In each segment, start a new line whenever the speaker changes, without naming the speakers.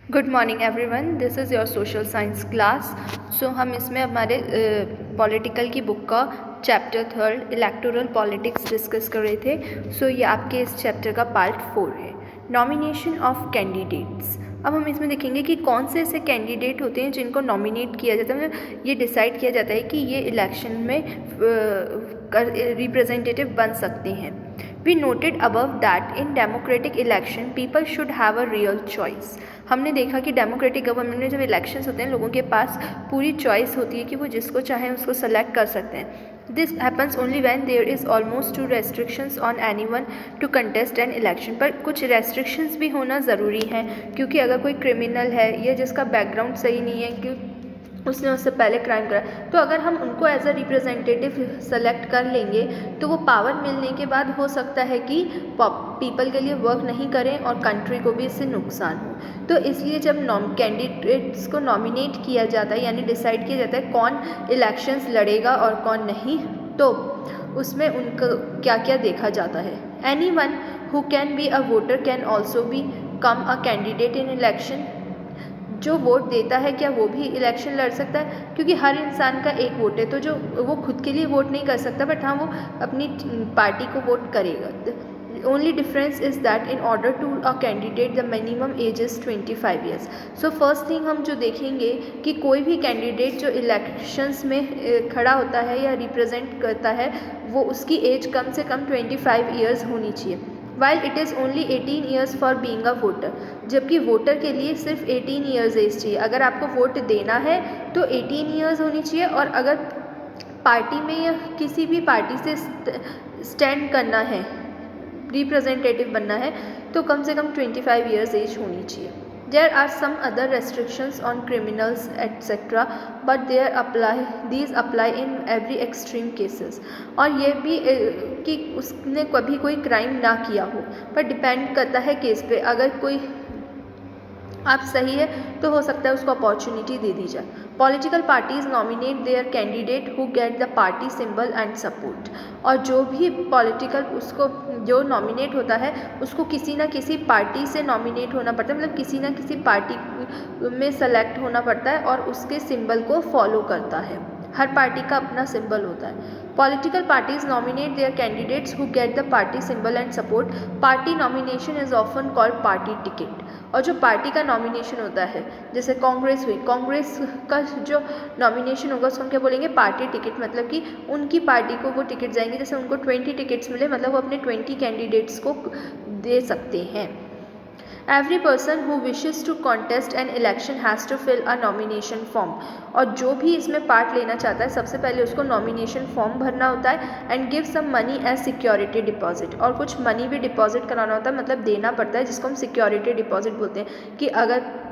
Good morning everyone, this is your social science class. So हम इसमें हमारे political की बुक का चैप्टर 3 इलेक्टोरल पॉलिटिक्स डिस्कस कर रहे थे। सो ये आपके इस चैप्टर का पार्ट 4 है, नॉमिनेशन ऑफ कैंडिडेट्स। अब हम इसमें देखेंगे कि कौन से ऐसे कैंडिडेट होते हैं जिनको नॉमिनेट किया जाता है, मतलब ये डिसाइड किया जाता है कि ये इलेक्शन में रिप्रेजेंटेटिव बन सकते हैं। We noted above that in democratic election people should have a real choice। हमने देखा कि डेमोक्रेटिक गवर्नमेंट में जब इलेक्शंस होते हैं लोगों के पास पूरी चॉइस होती है कि वो जिसको चाहें उसको सेलेक्ट कर सकते हैं। This happens only when there is almost two restrictions on anyone to contest an election. पर कुछ रेस्ट्रिक्शंस भी होना ज़रूरी है, क्योंकि अगर कोई क्रिमिनल है या जिसका बैकग्राउंड सही नहीं है कि उसने उससे पहले क्राइम करा, तो अगर हम उनको एज अ रिप्रेजेंटेटिव सेलेक्ट कर लेंगे तो वो पावर मिलने के बाद हो सकता है कि पीपल के लिए वर्क नहीं करें और कंट्री को भी इससे नुकसान हो। तो इसलिए जब कैंडिडेट्स को नॉमिनेट किया जाता है, यानी डिसाइड किया जाता है कौन इलेक्शंस लड़ेगा और कौन नहीं, तो उसमें उनको क्या क्या देखा जाता है। Anyone who can be a voter can also be come a candidate in election. जो वोट देता है क्या वो भी इलेक्शन लड़ सकता है? क्योंकि हर इंसान का एक वोट है, तो जो वो खुद के लिए वोट नहीं कर सकता, बट हाँ वो अपनी पार्टी को वोट करेगा। Only difference is that in order to a candidate the minimum age is 25 years. So first thing हम जो देखेंगे कि कोई भी कैंडिडेट जो इलेक्शंस में खड़ा होता है या रिप्रेजेंट करता है, वो उसकी एज कम से कम 25 ईयर्स होनी चाहिए। While it is only 18 years for being a voter. जबकि वोटर के लिए सिर्फ 18 ईयर्स एज चाहिए। अगर आपको वोट देना है तो 18 ईयर्स होनी चाहिए, और अगर पार्टी में या किसी भी पार्टी से स्टैंड करना है, रिप्रेजेंटेटिव बनना है, तो कम से कम 25 ईयर्स एज होनी चाहिए। There are some other restrictions on criminals etc. but these apply in every extreme cases। और ये भी कि उसने कभी कोई क्राइम ना किया हो, पर डिपेंड करता है केस पे। अगर कोई आप सही है तो हो सकता है उसको अपॉर्चुनिटी दे दी जाए। Political parties nominate there candidate who get the party symbol and support. और जो भी पॉलिटिकल उसको जो नॉमिनेट होता है उसको किसी ना किसी पार्टी से नॉमिनेट होना पड़ता है, मतलब किसी ना किसी पार्टी में सेलेक्ट होना पड़ता है और उसके सिंबल को फॉलो करता है। हर पार्टी का अपना सिंबल होता है। Political parties nominate their candidates who get the party symbol and support. Party nomination is often called party ticket. और जो पार्टी का नॉमिनेशन होता है, जैसे कांग्रेस हुई, कांग्रेस का जो नॉमिनेशन होगा उसको हम क्या बोलेंगे? Party ticket. मतलब कि उनकी पार्टी को वो टिकट जाएंगे, जैसे उनको 20 टिकट्स मिले, मतलब वो अपने 20 कैंडिडेट्स को दे सकते हैं। Every person who wishes to contest an election has to fill a nomination form. और जो भी इसमें पार्ट लेना चाहता है सबसे पहले उसको नॉमिनेशन फॉर्म भरना होता है and give some money as security deposit. और कुछ मनी भी डिपॉजिट कराना होता है, मतलब देना पड़ता है, जिसको हम सिक्योरिटी डिपॉजिट बोलते हैं। कि अगर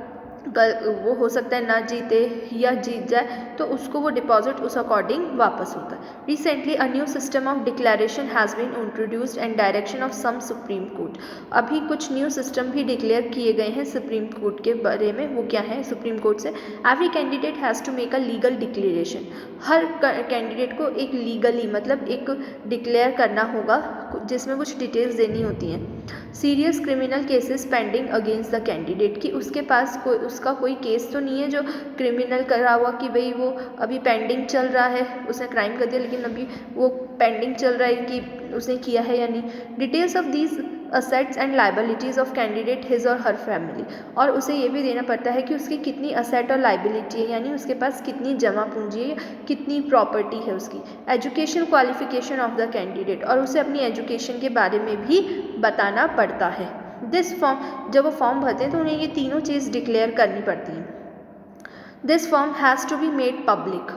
वो हो सकता है ना जीते या जीत जाए तो उसको वो डिपॉजिट उस अकॉर्डिंग वापस होता है। Recently a new system of declaration has been introduced and direction of some supreme court. अभी कुछ न्यू सिस्टम भी डिक्लेयर किए गए हैं सुप्रीम कोर्ट के बारे में। वो क्या है सुप्रीम कोर्ट से? Every candidate has to make a legal declaration. हर कैंडिडेट को एक लीगली मतलब एक डिक्लेयर करना होगा जिसमें कुछ डिटेल्स देनी होती हैं। Serious criminal cases pending against the candidate, कि उसके पास उसका कोई केस तो नहीं है जो क्रिमिनल करा हुआ, कि भाई वो अभी पेंडिंग चल रहा है, उसने क्राइम कर दिया लेकिन अभी वो पेंडिंग चल रहा है कि उसने किया है या नहीं। Details of these assets and liabilities of candidate his और हर फैमिली। और उसे ये भी देना पड़ता है कि उसकी कितनी असेट और लाइबिलिटी है, यानी उसके पास कितनी जमा पूंजी है, कितनी प्रॉपर्टी है उसकी। Education qualification of the candidate, और उसे अपनी एजुकेशन के बारे में भी बताना पड़ता है। दिस फॉर्म, जब वो फॉर्म भरते हैं तो उन्हें ये तीनों चीज़ डिक्लेयर करनी पड़ती हैं। This form has to be made public.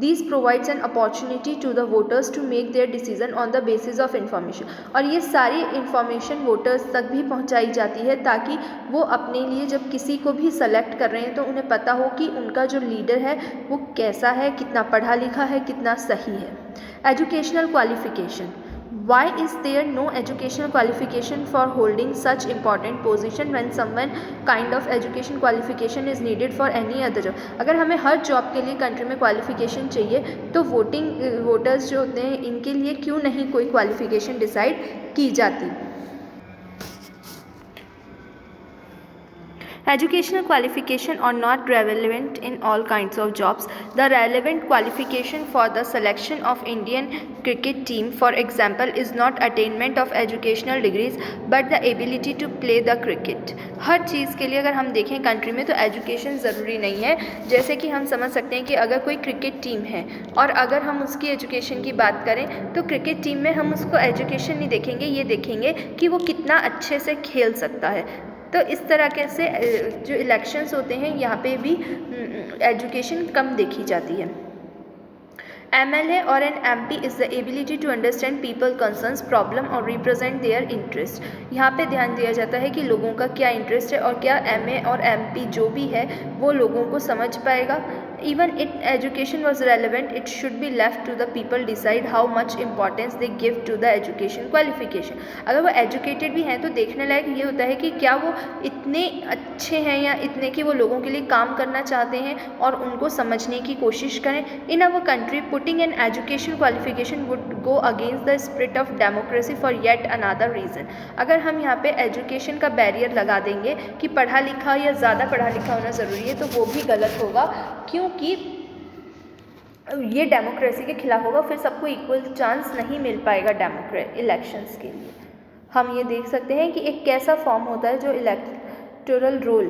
These provides an opportunity to the voters to make their decision on the basis of information। और ये सारी इंफॉर्मेशन वोटर्स तक भी पहुंचाई जाती है ताकि वो अपने लिए जब किसी को भी सेलेक्ट कर रहे हैं तो उन्हें पता हो कि उनका जो लीडर है वो कैसा है, कितना पढ़ा लिखा है, कितना सही है। Educational qualification. Why is there no educational qualification for holding such important position when someone kind of education qualification is needed for any other job? अगर हमें हर जॉब के लिए कंट्री में क्वालिफिकेशन चाहिए तो वोटर्स जो होते हैं इनके लिए क्यों नहीं कोई क्वालिफिकेशन डिसाइड की जाती? Educational qualification are not relevant in all kinds of jobs. The relevant qualification for the selection of Indian cricket team, for example, is not attainment of educational degrees but the ability to play the cricket. हर चीज़ के लिए अगर हम देखें country में तो education ज़रूरी नहीं है। जैसे कि हम समझ सकते हैं कि अगर कोई क्रिकेट टीम है और अगर हम उसकी एजुकेशन की बात करें तो क्रिकेट टीम में हम उसको एजुकेशन नहीं देखेंगे, ये देखेंगे कि वो कितना अच्छे से खेल सकता है। तो इस तरह से जो इलेक्शंस होते हैं यहाँ पे भी एजुकेशन कम देखी जाती है। MLA or an MP is the ability to understand people concerns problem और represent their interest। यहाँ पे ध्यान दिया जाता है कि लोगों का क्या इंटरेस्ट है और क्या MA और MP जो भी है वो लोगों को समझ पाएगा। Even if education was relevant, it should be left to the people decide how much importance they give to the education qualification। अगर वो educated भी हैं तो देखने लायक ये होता है कि क्या वो इतने अच्छे हैं या इतने कि वो लोगों के लिए काम करना चाहते हैं और उनको समझने की कोशिश करें। In our country, putting an education qualification would go against the spirit of democracy for yet another reason। अगर हम यहाँ पे एजुकेशन का बैरियर लगा देंगे कि पढ़ा लिखा या ज़्यादा पढ़ा लिखा होना ज़रूरी है तो वो भी गलत होगा, क्योंकि ये डेमोक्रेसी के खिलाफ होगा। फिर सबको इक्वल चांस नहीं मिल पाएगा इलेक्शंस के लिए। हम ये देख सकते हैं कि एक कैसा फॉर्म होता है जो इलेक्टोरल रोल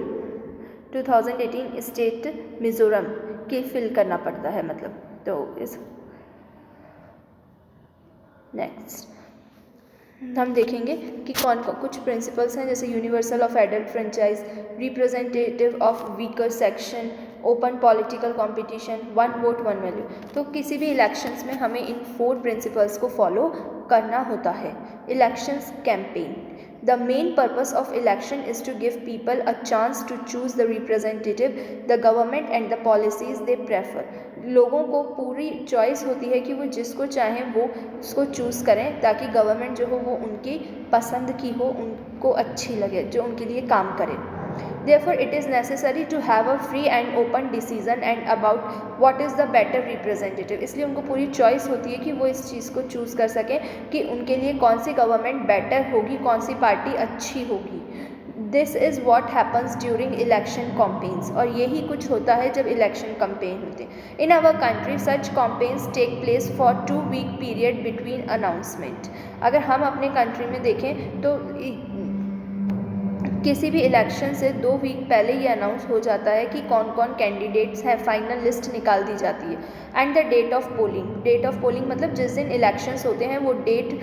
2018 स्टेट मिज़ोरम के फिल करना पड़ता है, मतलब तो इस नेक्स्ट हम देखेंगे कि कौन कुछ प्रिंसिपल्स हैं, जैसे universal of adult franchise, representative of weaker section, open political competition, one vote one value. तो किसी भी इलेक्शंस में हमें इन 4 प्रिंसिपल्स को फॉलो करना होता है। Elections campaign, the main purpose of election is to give people a chance to choose the representative, the government and the policies they prefer. लोगों को पूरी चॉइस होती है कि वो जिसको चाहें वो उसको चूज़ करें ताकि गवर्नमेंट जो हो वो उनकी पसंद की हो, उनको अच्छी लगे, जो उनके लिए काम करे। Therefore, it is necessary to have a free and open decision and about what is the better representative। इसलिए उनको पूरी चॉइस होती है कि वो इस चीज़ को चूज़ कर सकें कि उनके लिए कौन सी गवर्नमेंट बेटर होगी, कौन सी पार्टी अच्छी होगी। This is what happens during election campaigns, और यही कुछ होता है जब इलेक्शन कम्पेन होते हैं। In our country such campaigns take place for 2 week period between announcement. अगर हम अपने कंट्री में देखें तो किसी भी इलेक्शन से 2 वीक पहले ये अनाउंस हो जाता है कि कौन कौन कैंडिडेट्स हैं, फाइनल लिस्ट निकाल दी जाती है। And the date of polling, date of polling मतलब जिस दिन इलेक्शंस होते हैं वो डेट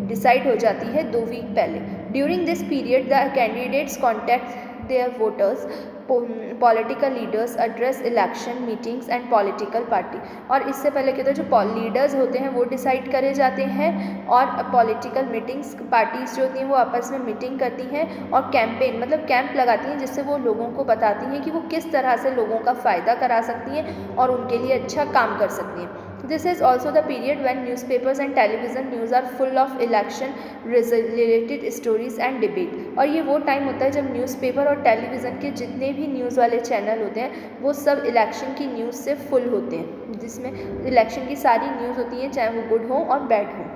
डिसाइड हो जाती है 2 वीक पहले। During this period the candidates contact their voters, political leaders, address election meetings and political party. और इससे पहले क्या होता है, जो लीडर्स होते हैं वो डिसाइड करे जाते हैं और पॉलिटिकल मीटिंग्स, पार्टीज जो होती हैं वो आपस में मीटिंग करती हैं और कैंपेन मतलब कैंप लगाती हैं, जिससे वो लोगों को बताती हैं कि वो किस तरह से लोगों का फ़ायदा करा सकती हैं और उनके लिए अच्छा काम कर सकती हैं। This is also the period when newspapers and television news are full of election related stories and debate। और ये वो टाइम होता है जब न्यूज़पेपर और टेलीविज़न के जितने भी न्यूज़ वाले चैनल होते हैं वो सब इलेक्शन की न्यूज़ से फुल होते हैं, जिसमें इलेक्शन की सारी न्यूज़ होती हैं, चाहे वो गुड हो और बैड हो।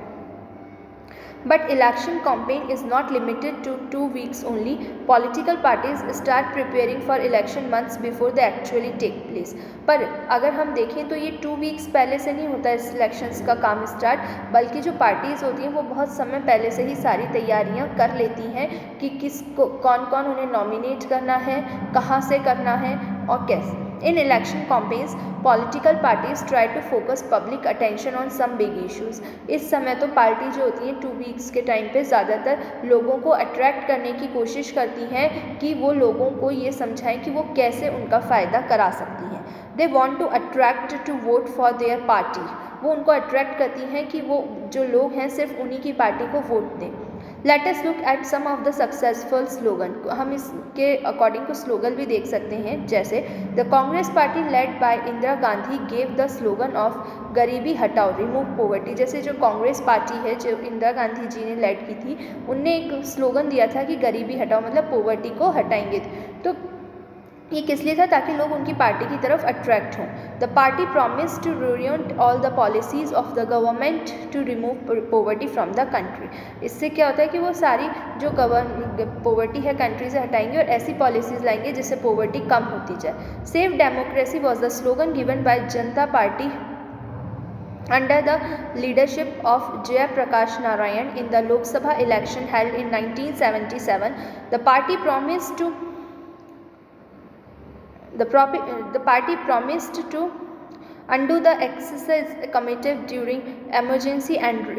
But election campaign is not limited to 2 weeks only। Political parties start preparing for election months before they actually take place। पर अगर हम देखें तो ये 2 weeks पहले से नहीं होता है इलेक्शंस का काम स्टार्ट, बल्कि जो पार्टीज़ होती हैं वो बहुत समय पहले से ही सारी तैयारियां कर लेती हैं कि किसको कौन कौन उन्हें नॉमिनेट करना है, कहाँ से करना है और कैसे। In election campaigns, political parties try to focus public attention on some big issues। इस समय तो पार्टी जो होती हैं 2 weeks के टाइम पे ज़्यादातर लोगों को अट्रैक्ट करने की कोशिश करती हैं कि वो लोगों को ये समझाएं कि वो कैसे उनका फ़ायदा करा सकती हैं। They want to attract to vote for their party। वो उनको अट्रैक्ट करती हैं कि वो जो लोग हैं सिर्फ उन्हीं की पार्टी को वोट दें। Let us look at some of the successful slogan. हम इसके अकॉर्डिंग को स्लोगन भी देख सकते हैं, जैसे the Congress party led by Indira Gandhi gave the slogan of गरीबी हटाओ रिमूव पॉवर्टी। जैसे जो कांग्रेस पार्टी है जो इंदिरा गांधी जी ने लेड की थी, उनने एक स्लोगन दिया था कि गरीबी हटाओ मतलब पॉवर्टी को हटाएंगे। तो ये किस लिए था? ताकि लोग उनकी पार्टी की तरफ अट्रैक्ट हों। The party promise to reorient all the policies of the government to remove poverty from the country. इससे क्या होता है कि वो सारी जो पॉवर्टी है कंट्री से हटाएंगे और ऐसी पॉलिसीज़ लाएंगे जिससे पॉवर्टी कम होती जाए। Save democracy was the slogan given by Janata party under the leadership of Jaya Prakash Narayan in the Lok Sabha election held in 1977. The party promised to undo the excesses committed during emergency and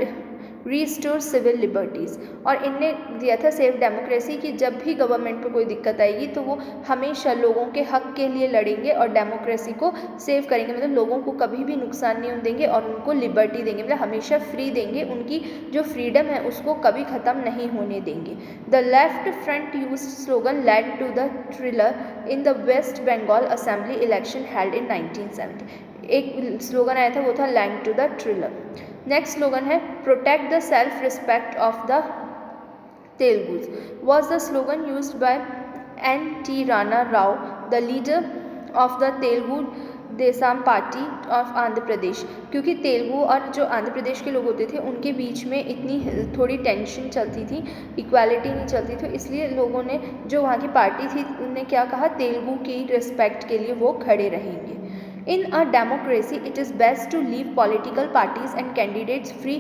restore civil liberties. और इनने दिया था save democracy कि जब भी government पर कोई दिक्कत आएगी तो वो हमेशा लोगों के हक के लिए लड़ेंगे और डेमोक्रेसी को सेव करेंगे, मतलब लोगों को कभी भी नुकसान नहीं देंगे और उनको लिबर्टी देंगे, मतलब हमेशा फ्री देंगे, उनकी जो फ्रीडम है उसको कभी ख़त्म नहीं होने देंगे। The Left Front use slogan led to the tiller in the West Bengal assembly election held in 1970। एक स्लोगन आया था वो था land to the tiller. Next slogan है protect the self respect of the Telugus. Was the slogan used by N.T. Rama Rao, the leader of the Telugu Desam party of Andhra Pradesh. क्योंकि तेलुगु और जो आंध्र प्रदेश के लोग होते थे उनके बीच में इतनी थोड़ी टेंशन चलती थी, इक्वालिटी नहीं चलती, तो इसलिए लोगों ने जो वहाँ की पार्टी थी उन्होंने क्या कहा, तेलुगु की रिस्पेक्ट के लिए वो खड़े रहेंगे। In a democracy, it is best to leave political parties and candidates free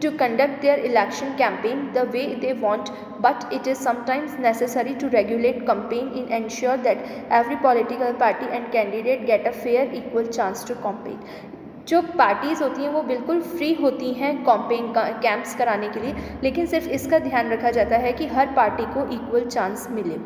to conduct their election campaign the way they want, but it is sometimes necessary to regulate campaign and ensure that every political party and candidate get a fair, equal chance to compete. जो parties होती हैं वो बिल्कुल free होती हैं campaign camps कराने के लिए, लेकिन सिर्फ इसका ध्यान रखा जाता है कि हर पार्टी को इक्वल चांस मिले।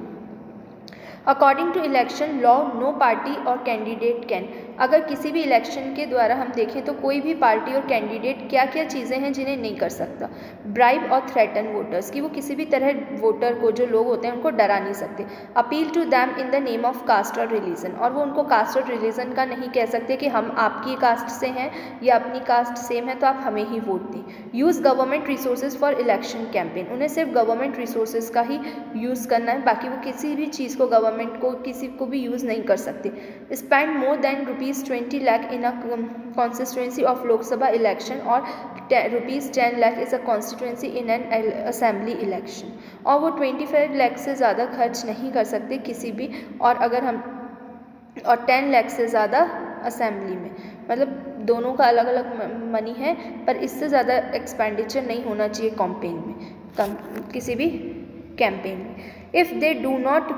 According to election law no party और कैंडिडेट कैन। अगर किसी भी इलेक्शन के द्वारा हम देखें तो कोई भी पार्टी और कैंडिडेट क्या क्या चीज़ें हैं जिन्हें नहीं कर सकता। ब्राइब और थ्रेटन वोटर्स, कि वो किसी भी तरह वोटर को, जो लोग होते हैं उनको डरा नहीं सकते। Appeal to them in the name of caste और रिलीजन, और वो उनको कास्ट और रिलीजन का नहीं कह सकते कि हम आपकी कास्ट से हैं या अपनी कास्ट सेम है तो आप हमें ही वोट दें। Use government resources for election campaign, उन्हें सिर्फ गवर्नमेंट रिसोर्सेज का ही यूज़ करना है, बाकी वो किसी भी चीज़ को गवर्नमेंट को किसी को भी यूज़ नहीं कर सकते। Spend more than ₹20 lakh in a constituency of Lok Sabha election और ₹10 lakh is a constituency in an assembly election. और वो 25 लाख से ज़्यादा खर्च नहीं कर सकते किसी भी, और अगर हम 10 लाख से ज़्यादा असेंबली में, मतलब दोनों का अलग अलग मनी है, पर इससे ज़्यादा एक्सपेंडिचर नहीं होना चाहिए कैंपेन में, किसी भी कैंपेन में। If they do not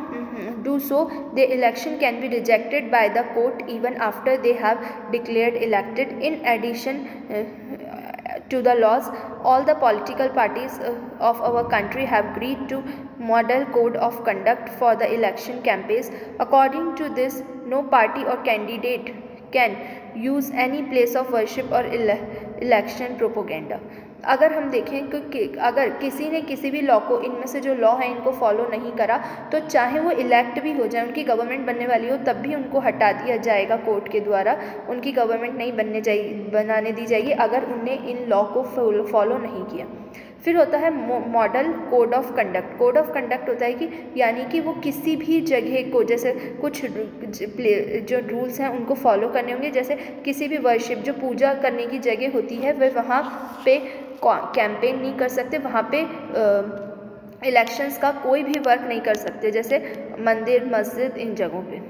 do so, the election can be rejected by the court even after they have declared elected. In addition to the laws, all the political parties of our country have agreed to model code of conduct for the election campaigns. According to this, no party or candidate can use any place of worship or election propaganda. अगर हम देखें कि अगर किसी ने किसी भी law को, इनमें से जो लॉ है इनको फॉलो नहीं करा तो चाहे वो इलेक्ट भी हो जाए, उनकी गवर्नमेंट बनने वाली हो, तब भी उनको हटा दिया जाएगा कोर्ट के द्वारा, उनकी गवर्नमेंट नहीं बनाने दी जाएगी अगर उनने इन लॉ को फॉलो नहीं किया। फिर होता है model code of conduct. Code of conduct होता है कि यानी कि वो किसी भी जगह को, जैसे कुछ जो रूल्स हैं उनको फॉलो करने होंगे, जैसे किसी भी वर्शिप, जो पूजा करने की जगह होती है, वे वहाँ पे कैंपेन नहीं कर सकते, वहाँ पे इलेक्शंस का कोई भी वर्क नहीं कर सकते, जैसे मंदिर, मस्जिद, इन जगहों पे,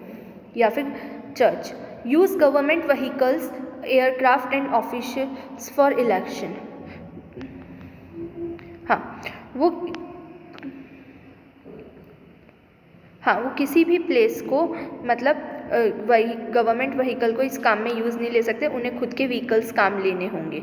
या फिर church. Use government vehicles, aircraft and officials for election. वो किसी भी प्लेस को, मतलब वही गवर्नमेंट व्हीकल को इस काम में यूज़ नहीं ले सकते, उन्हें खुद के व्हीकल्स काम लेने होंगे।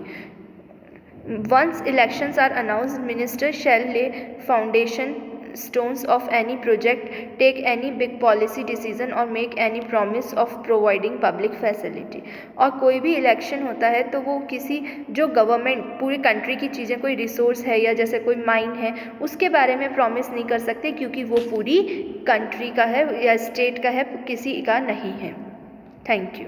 Once elections are announced, minister shall lay foundation stones of any project, take any big policy decision or make any promise of providing public facility। और कोई भी इलेक्शन होता है तो वो किसी, जो गवर्नमेंट पूरी कंट्री की चीज़ें, कोई रिसोर्स है या जैसे कोई माइन है, उसके बारे में प्रॉमिस नहीं कर सकते क्योंकि वो पूरी कंट्री का है या स्टेट का है, किसी का नहीं है। Thank you.